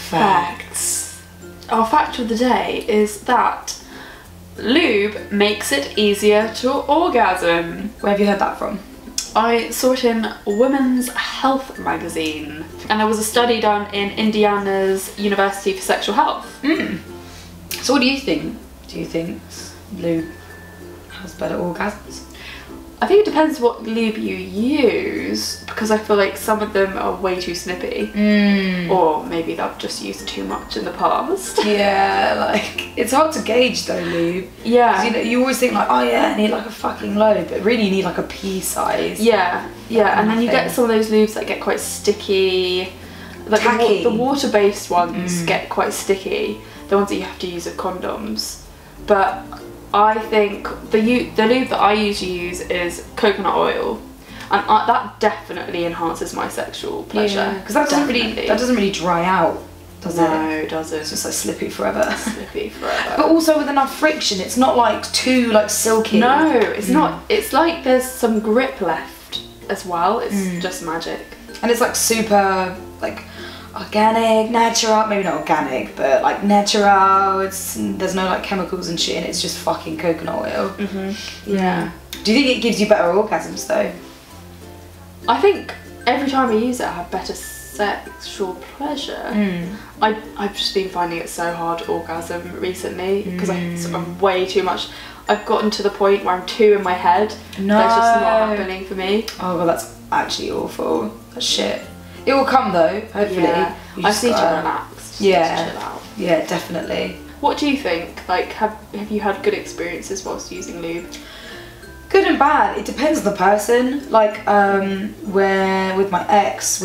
facts. Our fact of the day is that lube makes it easier to orgasm. Where have you heard that from? I saw it in Women's Health magazine, and there was a study done in Indiana's University for Sexual Health. So what do you think? Do you think lube has better orgasms? I think it depends what lube you use, because I feel like some of them are way too snippy. Or maybe they've just used too much in the past. Yeah, like, it's hard to gauge though, lube. Yeah. 'Cause, you know, you always think like, oh yeah, I need like a fucking load, but really you need like a pea size. Yeah, yeah, and then you get some of those lubes that get quite sticky. Like Tacky. the water-based ones get quite sticky. The ones that you have to use with condoms. But I think the lube that I usually use is coconut oil, and that definitely enhances my sexual pleasure. Because that doesn't really dry out, does it? No, it doesn't. It's just like slippy forever. Slippy forever. But also with enough friction, it's not like too like silky. No, it's not. It's like there's some grip left as well. It's just magic. And it's like super like organic, natural, maybe not organic, but like natural. There's no like chemicals and shit in it. It's just fucking coconut oil. Yeah. Do you think it gives you better orgasms though? I think every time I use it I have better sexual pleasure. I've just been finding it so hard to orgasm recently because I'm way too much. I've gotten to the point where I'm too in my head. No. That's just not happening for me. Oh god, that's actually awful. That's shit. It will come though, hopefully. Yeah. You I just need to gotta- relax. Just Yeah. to chill out. Yeah, definitely. What do you think? Like, have you had good experiences whilst using lube? Good and bad. It depends on the person. Like, where with my ex,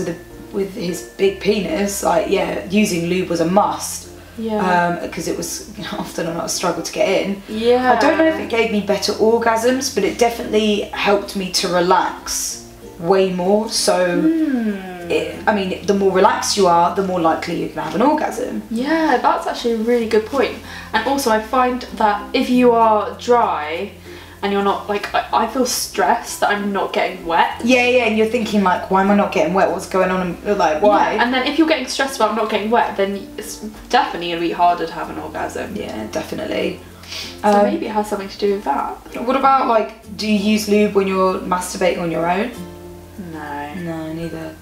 with his big penis, like, yeah, using lube was a must. Yeah. Because it was often a struggle to get in. Yeah. I don't know if it gave me better orgasms, but it definitely helped me to relax way more. So, I mean, the more relaxed you are, the more likely you can have an orgasm. Yeah, that's actually a really good point. And also I find that if you are dry and you're not, like, I feel stressed that I'm not getting wet. Yeah, and you're thinking like, why am I not getting wet? What's going on? And like, why? Yeah, and then if you're getting stressed about not getting wet, then it's definitely going to be harder to have an orgasm. Yeah, definitely. So maybe it has something to do with that. What about like, do you use lube when you're masturbating on your own? No. No, neither.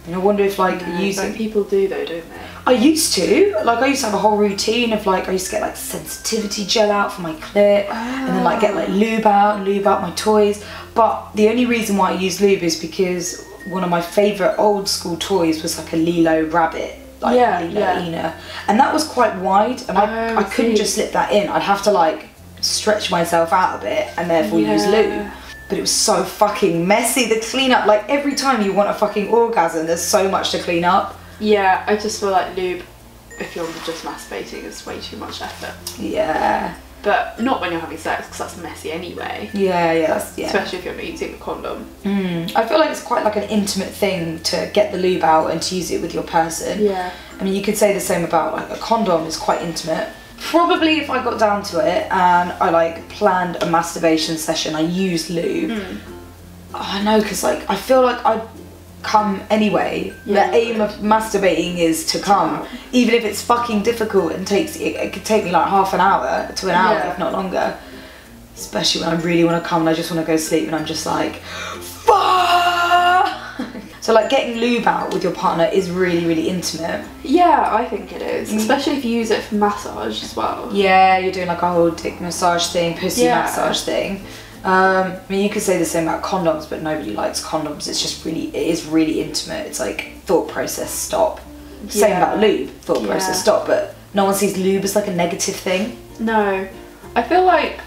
And I wonder if like using... But people do though, don't they? I used to. Like I used to have a whole routine of like, I used to get like sensitivity gel out for my clit and then like get like lube out my toys. But the only reason why I use lube is because one of my favourite old school toys was like a Lilo rabbit. Like Lilo-ina. And that was quite wide and I couldn't just slip that in. I'd have to like stretch myself out a bit and therefore use lube. But it was so fucking messy, the cleanup. Like every time you want a fucking orgasm, there's so much to clean up. Yeah, I just feel like lube, if you're just masturbating, is way too much effort. Yeah. But not when you're having sex, because that's messy anyway. Yeah. Especially if you're not using the condom. I feel like it's quite like an intimate thing to get the lube out and to use it with your person. Yeah. I mean, you could say the same about like a condom is quite intimate. Probably if I got down to it and I like planned a masturbation session, I used lube. I know, because like I feel like I'd come anyway. Yeah. The aim of masturbating is to come, even if it's fucking difficult and it could take me like half an hour to an hour, if not longer. Especially when I really want to come and I just want to go sleep and I'm just like, fuck. So like getting lube out with your partner is really, really intimate. Yeah, I think it is. Especially if you use it for massage as well. Yeah, you're doing like a whole dick massage thing, pussy massage thing. I mean, you could say the same about condoms, but nobody likes condoms. It's just it is really intimate. It's like thought process stop. Same about lube, thought process stop, but no one sees lube as like a negative thing. No, I feel like,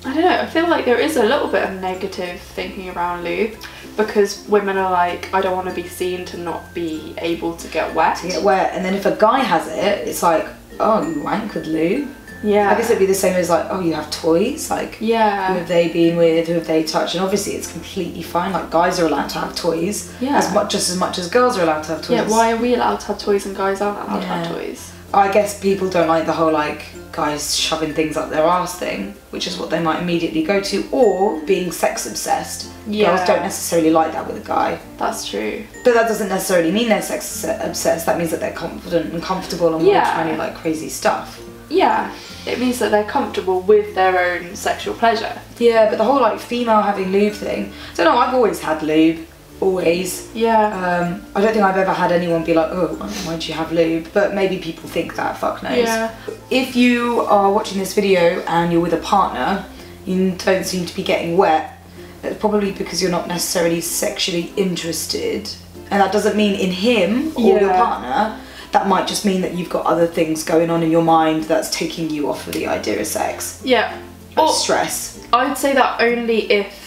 I don't know, I feel like there is a little bit of negative thinking around lube because women are like, I don't want to be seen to not be able to get wet. And then if a guy has it, it's like, oh, you wank with lube? Yeah. I guess it'd be the same as like, oh, you have toys? Like, who have they been with, who have they touched? And obviously it's completely fine, like guys are allowed to have toys just as much as girls are allowed to have toys. Yeah, why are we allowed to have toys and guys aren't allowed to have toys? I guess people don't like the whole like guys shoving things up their arse thing, which is what they might immediately go to, or being sex obsessed. Yeah. Girls don't necessarily like that with a guy. That's true. But that doesn't necessarily mean they're sex obsessed. That means that they're confident and comfortable and want to try like crazy stuff. Yeah, it means that they're comfortable with their own sexual pleasure. Yeah, but the whole like female having lube thing. So no, I've always had lube. Always. Yeah. I don't think I've ever had anyone be like, oh, why'd you have lube? But maybe people think that, fuck knows. Yeah. If you are watching this video and you're with a partner, you don't seem to be getting wet, it's probably because you're not necessarily sexually interested. And that doesn't mean in him or your partner. That might just mean that you've got other things going on in your mind that's taking you off of the idea of sex. Yeah. Like stress. I'd say that only if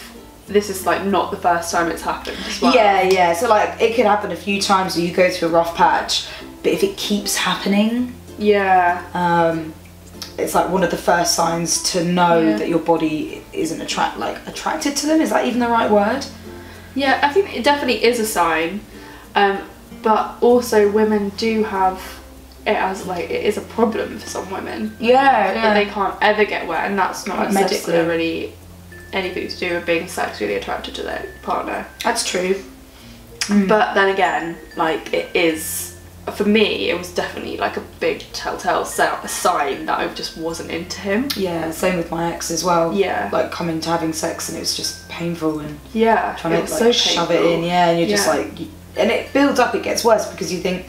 this is like not the first time it's happened as well. Yeah, so like it could happen a few times where you go through a rough patch, but if it keeps happening, it's like one of the first signs to know that your body isn't attracted to them. Is that even the right word? Yeah, I think it definitely is a sign, but also women do have it as like, it is a problem for some women. That they can't ever get wet, and that's not necessarily anything to do with being sexually attracted to their partner. That's true. But then again, like, it is, for me, it was definitely like a big telltale sign that I just wasn't into him. Yeah, same with my ex as well. Yeah. Like coming to having sex and it was just painful and to trying to like shove it in, and you're just like, and it builds up, it gets worse because you think,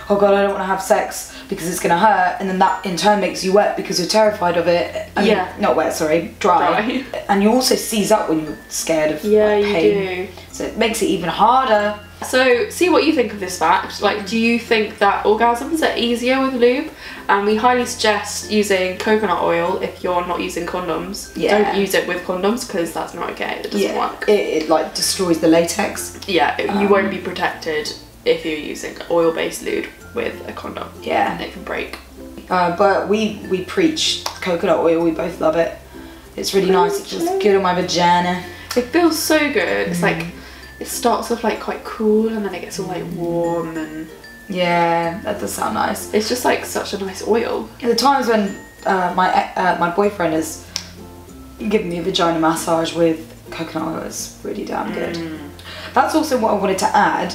oh god, I don't want to have sex because it's gonna hurt, and then that in turn makes you wet because you're terrified of it. I mean, not wet, sorry, dry. And you also seize up when you're scared of like, pain. You do. So it makes it even harder. So see what you think of this fact. Like, do you think that orgasms are easier with lube? And we highly suggest using coconut oil if you're not using condoms. Don't use it with condoms because that's not okay. It doesn't work. It like destroys the latex. You won't be protected if you're using oil-based lube with a condom. And it can break. But we preach coconut oil. We both love it. It's really nice. It feels good on my vagina. It feels so good. It's like, it starts off like quite cool and then it gets all like warm, and yeah, that does sound nice. It's just like such a nice oil. The times when my boyfriend has given me a vagina massage with coconut oil is really damn good. That's also what I wanted to add.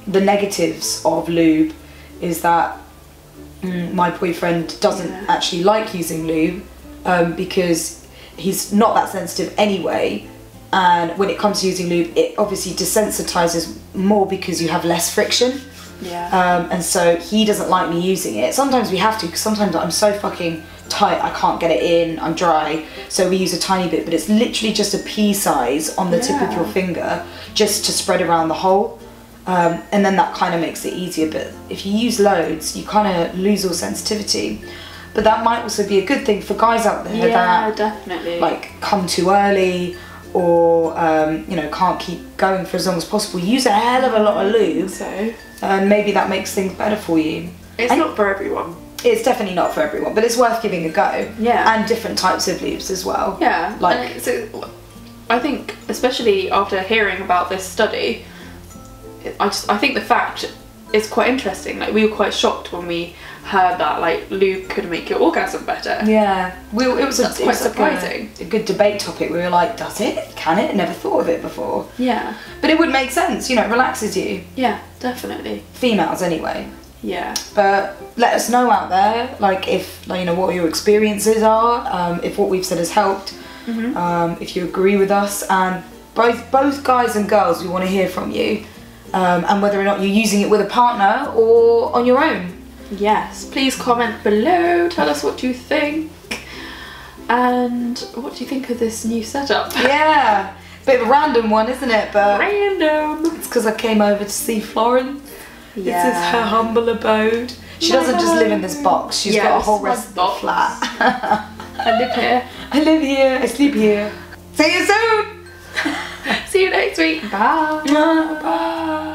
The negatives of lube is that my boyfriend doesn't actually like using lube because he's not that sensitive anyway, and when it comes to using lube, it obviously desensitizes more because you have less friction. And so he doesn't like me using it. Sometimes we have to, because sometimes I'm so fucking tight I can't get it in, I'm dry, so we use a tiny bit, but it's literally just a pea size on the tip of your finger just to spread around the hole. And then that kind of makes it easier, but if you use loads you kind of lose all sensitivity. But that might also be a good thing for guys out there that definitely like come too early or you know, can't keep going for as long as possible. Use a hell of a lot of lube, and maybe that makes things better for you. It's not for everyone. It's definitely not for everyone, but it's worth giving a go. And different types of lubes as well. Like, so I think, especially after hearing about this study, I think the fact is quite interesting. Like, we were quite shocked when we heard that like lube could make your orgasm better. It was quite surprising. A good debate topic. We were like, does it? Can it? Never thought of it before. But it would make sense, you know, it relaxes you. Definitely. Females anyway. But let us know out there, like, if, like, you know, what your experiences are, if what we've said has helped, if you agree with us, and both guys and girls, we want to hear from you, and whether or not you're using it with a partner or on your own. Please comment below, tell us what you think, and what do you think of this new setup? Bit of a random one, isn't it? But random. It's because I came over to see Florence. This is her humble abode. She doesn't just live in this box, she's got a whole rest of the flat. I live here. I live here, I sleep here. See you soon! See you next week. Bye. Bye.